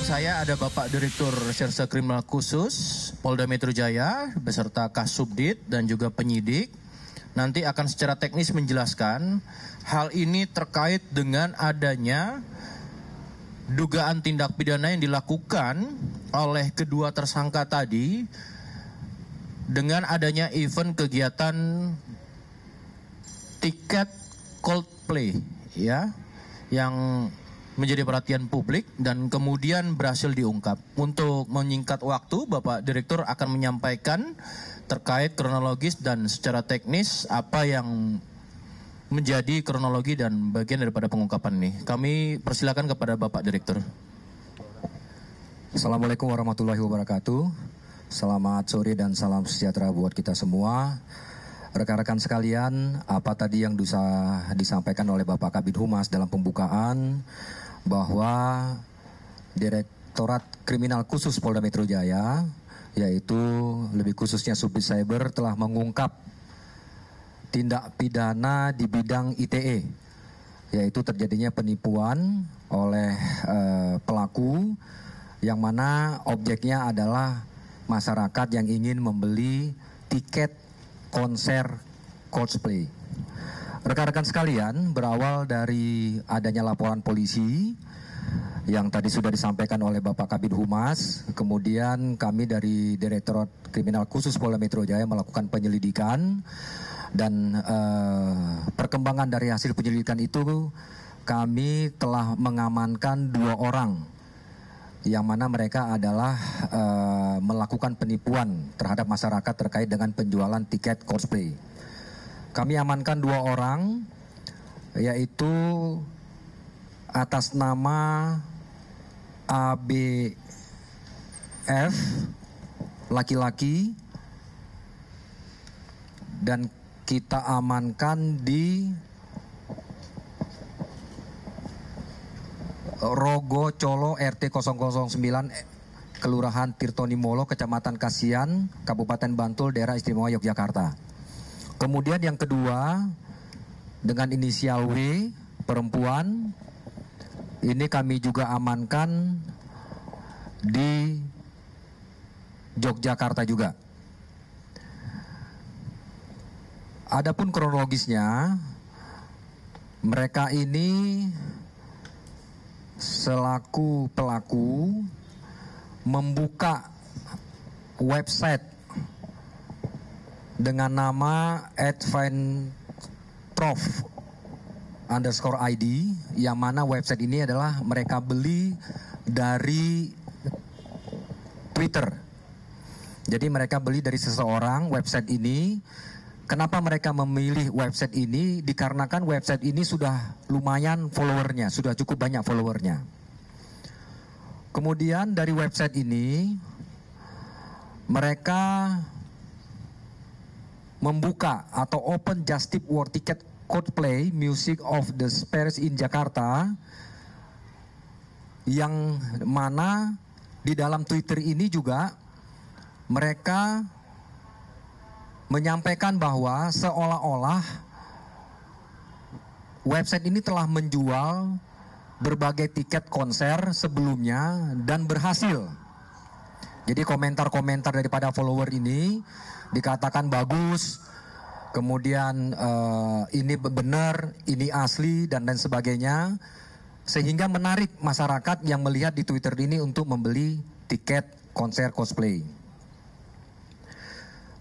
saya ada Bapak Direktur Reserse Kriminal Khusus Polda Metro Jaya beserta Kasubdit dan juga penyidik. Nanti akan secara teknis menjelaskan hal ini terkait dengan adanya dugaan tindak pidana yang dilakukan oleh kedua tersangka tadi dengan adanya event kegiatan tiket Coldplay ya yang menjadi perhatian publik dan kemudian berhasil diungkap. Untuk menyingkat waktu, Bapak Direktur akan menyampaikan terkait kronologis dan secara teknis apa yang menjadi kronologi dan bagian daripada pengungkapan ini. Kami persilakan kepada Bapak Direktur. Assalamualaikum warahmatullahi wabarakatuh. Selamat sore dan salam sejahtera buat kita semua. Rekan-rekan sekalian, apa tadi yang bisa disampaikan oleh Bapak Kabid Humas dalam pembukaan bahwa Direktorat Kriminal Khusus Polda Metro Jaya, yaitu lebih khususnya Subdit Cyber, telah mengungkap tindak pidana di bidang ITE, yaitu terjadinya penipuan oleh pelaku yang mana objeknya adalah masyarakat yang ingin membeli tiket konser Coldplay. Rekan-rekan sekalian, berawal dari adanya laporan polisi yang tadi sudah disampaikan oleh Bapak Kabid Humas, kemudian kami dari Direktorat Kriminal Khusus Polda Metro Jaya melakukan penyelidikan dan perkembangan dari hasil penyelidikan itu kami telah mengamankan 2 orang yang mana mereka adalah melakukan penipuan terhadap masyarakat terkait dengan penjualan tiket Coldplay. Kami amankan 2 orang, yaitu atas nama ABF, laki-laki, dan kita amankan di Rogo Colo RT 009 Kelurahan Tirtonimolo, Kecamatan Kasian, Kabupaten Bantul, Daerah Istimewa Yogyakarta. Kemudian yang kedua dengan inisial W, perempuan, ini kami juga amankan di Yogyakarta juga. Adapun kronologisnya, mereka ini selaku pelaku membuka website dengan nama @finetrof_id, yang mana website ini adalah mereka beli dari Twitter. Jadi mereka beli dari seseorang website ini. Kenapa mereka memilih website ini? Dikarenakan website ini sudah lumayan followernya, sudah cukup banyak followernya. Kemudian dari website ini mereka membuka atau open just tip war ticket Coldplay Music of the Spheres in Jakarta, yang mana di dalam Twitter ini juga mereka menyampaikan bahwa seolah-olah website ini telah menjual berbagai tiket konser sebelumnya dan berhasil. Jadi komentar-komentar daripada follower ini dikatakan bagus, kemudian ini benar, ini asli, dan lain sebagainya, sehingga menarik masyarakat yang melihat di Twitter ini untuk membeli tiket konser Coldplay.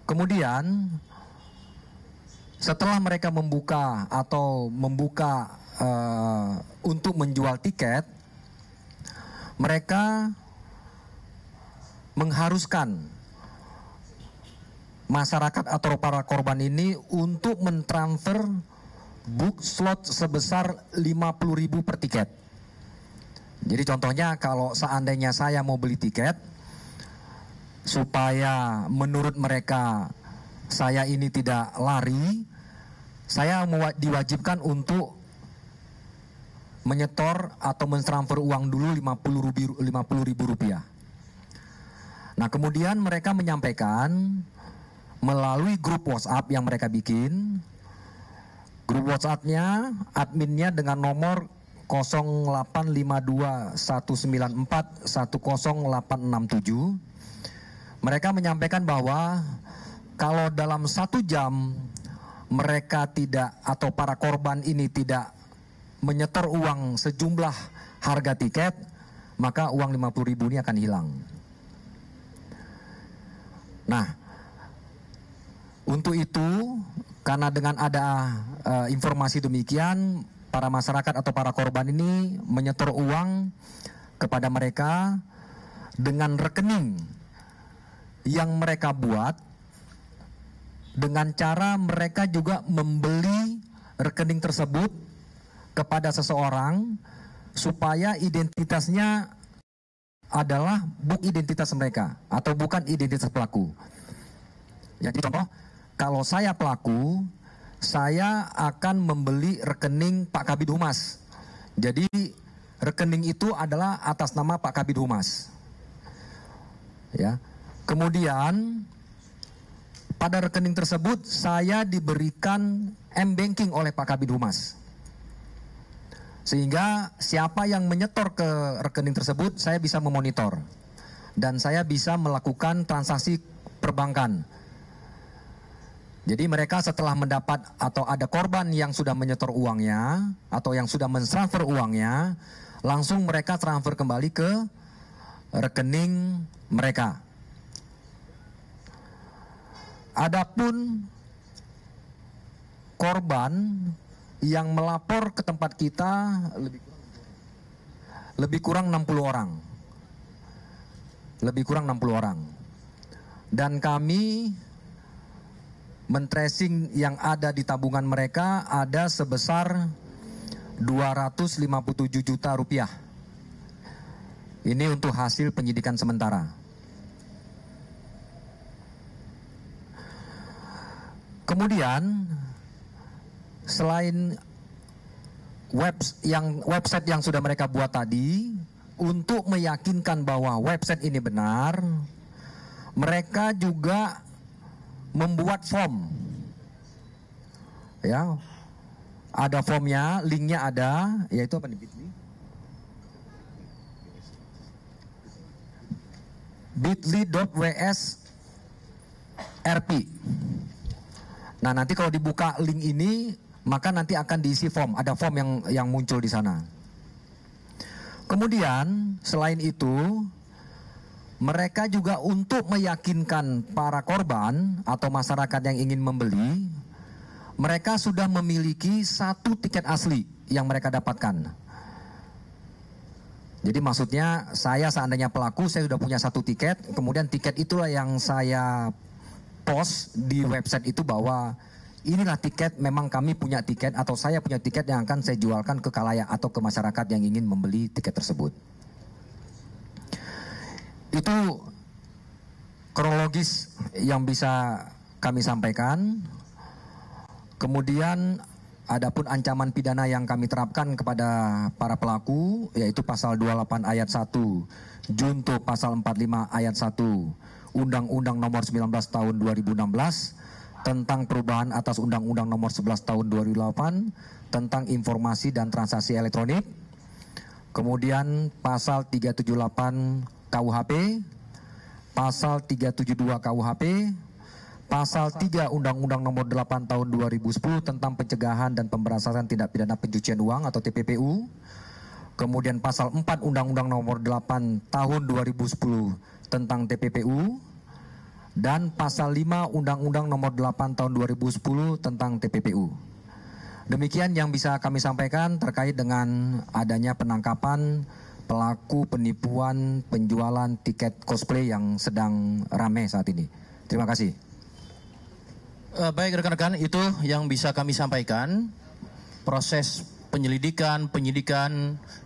Kemudian setelah mereka membuka untuk menjual tiket, mereka mengharuskan masyarakat atau para korban ini untuk mentransfer book slot sebesar 50.000 per tiket. Jadi contohnya kalau seandainya saya mau beli tiket, supaya menurut mereka saya ini tidak lari, saya diwajibkan untuk menyetor atau mentransfer uang dulu 50.000 rupiah. Nah, kemudian mereka menyampaikan melalui grup WhatsApp yang mereka bikin. Grup WhatsAppnya, adminnya dengan nomor 085219410867. Mereka menyampaikan bahwa kalau dalam 1 jam mereka tidak atau para korban ini tidak menyetor uang sejumlah harga tiket, maka uang 50.000 ini akan hilang. Nah, untuk itu, karena dengan ada informasi demikian, para masyarakat atau para korban ini menyetor uang kepada mereka dengan rekening yang mereka buat, dengan cara mereka juga membeli rekening tersebut kepada seseorang supaya identitasnya adalah bukan identitas mereka atau bukan identitas pelaku. Jadi contoh, kalau saya pelaku, saya akan membeli rekening Pak Kabid Humas. Jadi rekening itu adalah atas nama Pak Kabid Humas. Ya. Kemudian pada rekening tersebut saya diberikan M-Banking oleh Pak Kabid Humas. Sehingga siapa yang menyetor ke rekening tersebut saya bisa memonitor. Dan saya bisa melakukan transaksi perbankan. Jadi mereka setelah mendapat atau ada korban yang sudah menyetor uangnya atau yang sudah mentransfer uangnya, langsung mereka transfer kembali ke rekening mereka. Adapun korban yang melapor ke tempat kita lebih kurang 60 orang. Lebih kurang 60 orang. Dan kami men-tracing yang ada di tabungan mereka ada sebesar 257 juta rupiah. Ini untuk hasil penyidikan sementara. Kemudian selain website yang sudah mereka buat tadi, untuk meyakinkan bahwa website ini benar, mereka juga membuat form. Ya. Ada formnya, linknya ada, yaitu apa nih? bit.ly/ws/rp. Nah, nanti kalau dibuka link ini, maka nanti akan diisi form. Ada form yang muncul di sana. Kemudian, selain itu, mereka juga untuk meyakinkan para korban atau masyarakat yang ingin membeli, mereka sudah memiliki 1 tiket asli yang mereka dapatkan. Jadi maksudnya, saya seandainya pelaku, saya sudah punya 1 tiket, kemudian tiket itulah yang saya post di website itu bahwa inilah tiket, memang kami punya tiket atau saya punya tiket yang akan saya jualkan ke khalayak atau ke masyarakat yang ingin membeli tiket tersebut. Itu kronologis yang bisa kami sampaikan. Kemudian adapun ancaman pidana yang kami terapkan kepada para pelaku, yaitu pasal 28 ayat 1, junto pasal 45 ayat 1, Undang-Undang nomor 19 tahun 2016 tentang perubahan atas Undang-Undang nomor 11 tahun 2008 tentang informasi dan transaksi elektronik. Kemudian pasal 378 KUHP, pasal 372 KUHP, pasal 3 Undang-Undang nomor 8 tahun 2010 tentang pencegahan dan pemberantasan tindak pidana pencucian uang atau TPPU. Kemudian pasal 4 Undang-Undang nomor 8 tahun 2010 tentang TPPU, dan pasal 5 Undang-Undang nomor 8 tahun 2010 tentang TPPU. Demikian yang bisa kami sampaikan terkait dengan adanya penangkapan pelaku penipuan penjualan tiket cosplay yang sedang ramai saat ini. Terima kasih. Baik rekan-rekan, itu yang bisa kami sampaikan. Proses penyidikan,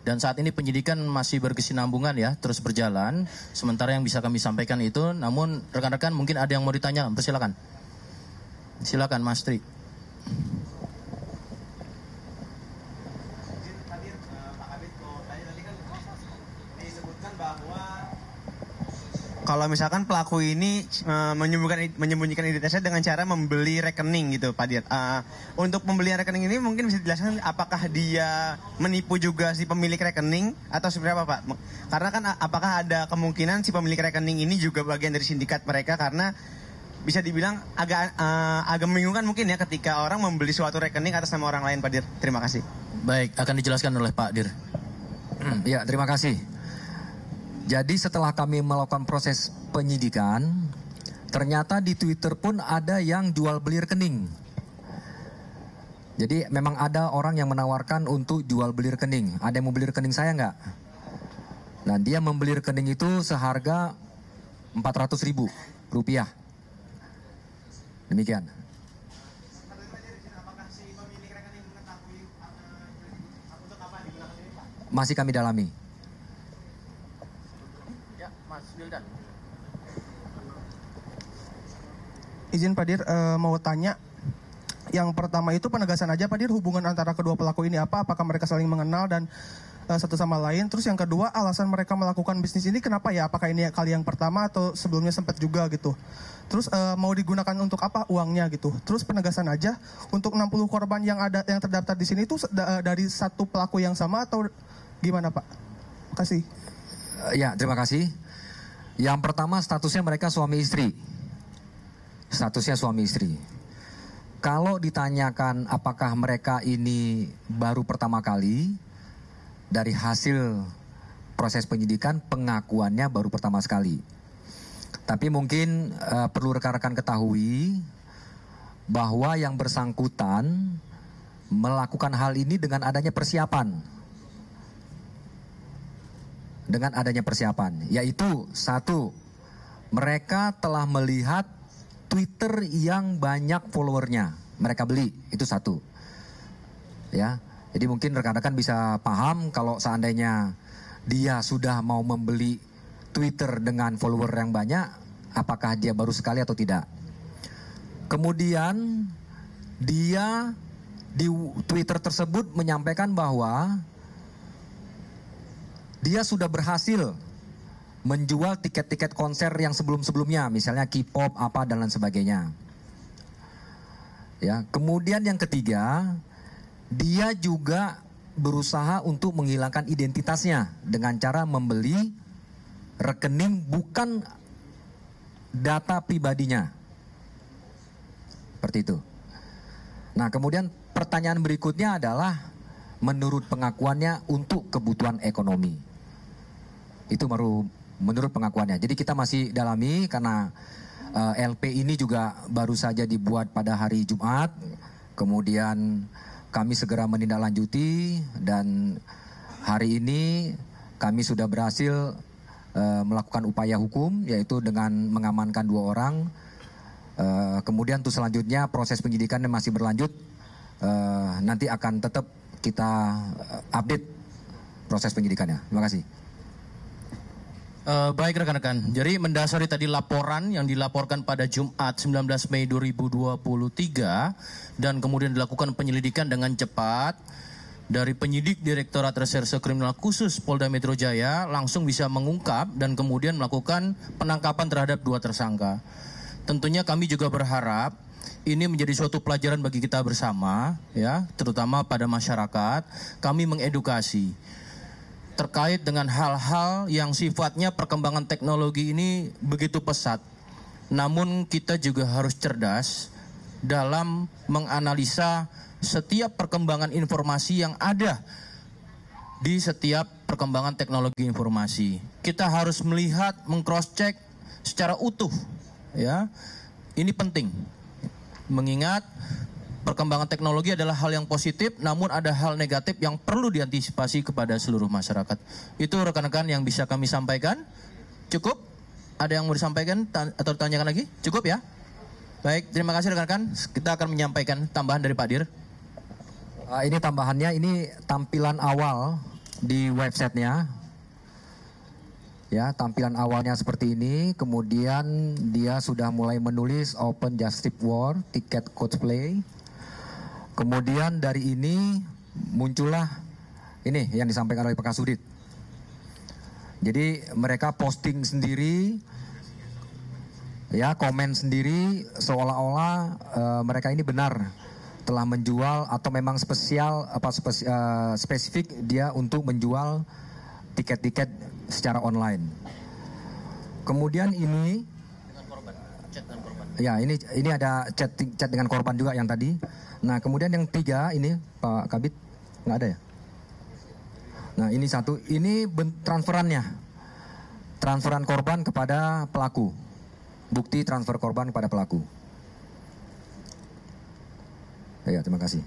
dan saat ini penyidikan masih berkesinambungan ya, terus berjalan. Sementara yang bisa kami sampaikan itu, namun rekan-rekan mungkin ada yang mau ditanya, persilakan. Silakan Mas Tri. Pak Kabid, tadi kan disebutkan bahwa kalau misalkan pelaku ini menyembunyikan identitasnya dengan cara membeli rekening gitu, Pak Dir. Untuk pembelian rekening ini mungkin bisa dijelaskan apakah dia menipu juga si pemilik rekening atau seperti apa, Pak? Karena kan apakah ada kemungkinan si pemilik rekening ini juga bagian dari sindikat mereka, karena bisa dibilang agak membingungkan mungkin ya ketika orang membeli suatu rekening atas nama orang lain, Pak Dir. Terima kasih. Baik, akan dijelaskan oleh Pak Dir. Ya, terima kasih. Jadi setelah kami melakukan proses penyidikan, ternyata di Twitter pun ada yang jual beli rekening. Jadi memang ada orang yang menawarkan untuk jual beli rekening. Ada yang mau beli rekening saya nggak? Nah, dia membeli rekening itu seharga Rp400.000. Demikian. Masih kami dalami. Izin Pak Dir, mau tanya. Yang pertama itu penegasan aja Pak Dir, hubungan antara kedua pelaku ini apa? Apakah mereka saling mengenal dan satu sama lain? Terus yang kedua, alasan mereka melakukan bisnis ini kenapa ya? Apakah ini kali yang pertama atau sebelumnya sempat juga gitu? Terus mau digunakan untuk apa uangnya gitu? Terus penegasan aja, untuk 60 korban yang terdaftar di sini itu dari satu pelaku yang sama atau gimana Pak? Terima kasih. Ya, terima kasih. Yang pertama, statusnya mereka suami istri. Statusnya suami istri. Kalau ditanyakan apakah mereka ini baru pertama kali, dari hasil proses penyidikan pengakuannya baru pertama sekali. Tapi mungkin perlu rekan-rekan ketahui bahwa yang bersangkutan melakukan hal ini dengan adanya persiapan. Dengan adanya persiapan, yaitu satu, mereka telah melihat Twitter yang banyak followernya, mereka beli, itu satu. Ya, jadi mungkin rekan-rekan bisa paham kalau seandainya dia sudah mau membeli Twitter dengan follower yang banyak, apakah dia baru sekali atau tidak. Kemudian dia di Twitter tersebut menyampaikan bahwa dia sudah berhasil menjual tiket-tiket konser yang sebelum-sebelumnya, misalnya K-pop apa dan lain sebagainya. Ya, kemudian yang ketiga, dia juga berusaha untuk menghilangkan identitasnya dengan cara membeli rekening bukan data pribadinya. Seperti itu. Nah, kemudian pertanyaan berikutnya adalah menurut pengakuannya untuk kebutuhan ekonomi. Itu baru menurut pengakuannya. Jadi kita masih dalami karena LP ini juga baru saja dibuat pada hari Jumat. Kemudian kami segera menindaklanjuti dan hari ini kami sudah berhasil melakukan upaya hukum, yaitu dengan mengamankan 2 orang. Kemudian untuk selanjutnya proses penyidikan masih berlanjut. Nanti akan tetap kita update proses penyidikannya. Terima kasih. Baik rekan-rekan, jadi mendasari tadi laporan yang dilaporkan pada Jumat 19 Mei 2023 dan kemudian dilakukan penyelidikan dengan cepat dari penyidik Direktorat Reserse Kriminal Khusus Polda Metro Jaya langsung bisa mengungkap dan kemudian melakukan penangkapan terhadap 2 tersangka. Tentunya kami juga berharap ini menjadi suatu pelajaran bagi kita bersama, ya, terutama pada masyarakat. Kami mengedukasi terkait dengan hal-hal yang sifatnya perkembangan teknologi ini begitu pesat. Namun kita juga harus cerdas dalam menganalisa setiap perkembangan informasi yang ada di setiap perkembangan teknologi informasi. Kita harus melihat, meng-cross-check secara utuh, ya. Ini penting. Mengingat perkembangan teknologi adalah hal yang positif, namun ada hal negatif yang perlu diantisipasi kepada seluruh masyarakat. Itu rekan-rekan yang bisa kami sampaikan. Cukup? Ada yang mau disampaikan atau ditanyakan lagi? Cukup ya? Baik, terima kasih rekan-rekan. Kita akan menyampaikan tambahan dari Pak Dir. Ini tambahannya, ini tampilan awal di websitenya. Ya, tampilan awalnya seperti ini. Kemudian dia sudah mulai menulis Open Justice War, tiket cosplay. Kemudian dari ini muncullah ini yang disampaikan oleh Pak Kasudit. Jadi mereka posting sendiri ya komen sendiri seolah-olah mereka ini benar telah menjual atau memang spesifik dia untuk menjual tiket-tiket secara online. Kemudian ini ya ini ada chat dengan korban juga yang tadi. Nah kemudian yang 3 ini Pak Kabit nggak ada ya. Nah ini 1, ini transferan korban kepada pelaku, bukti transfer korban kepada pelaku. Ya, terima kasih.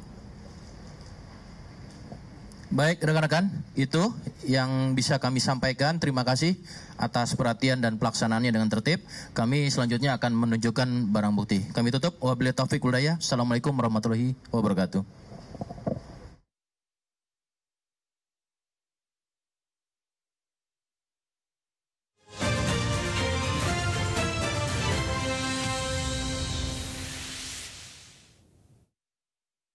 Baik rekan-rekan, itu yang bisa kami sampaikan. Terima kasih atas perhatian dan pelaksanaannya dengan tertib. Kami selanjutnya akan menunjukkan barang bukti. Kami tutup. Wabillahi taufiq wal hidayah. Assalamualaikum warahmatullahi wabarakatuh.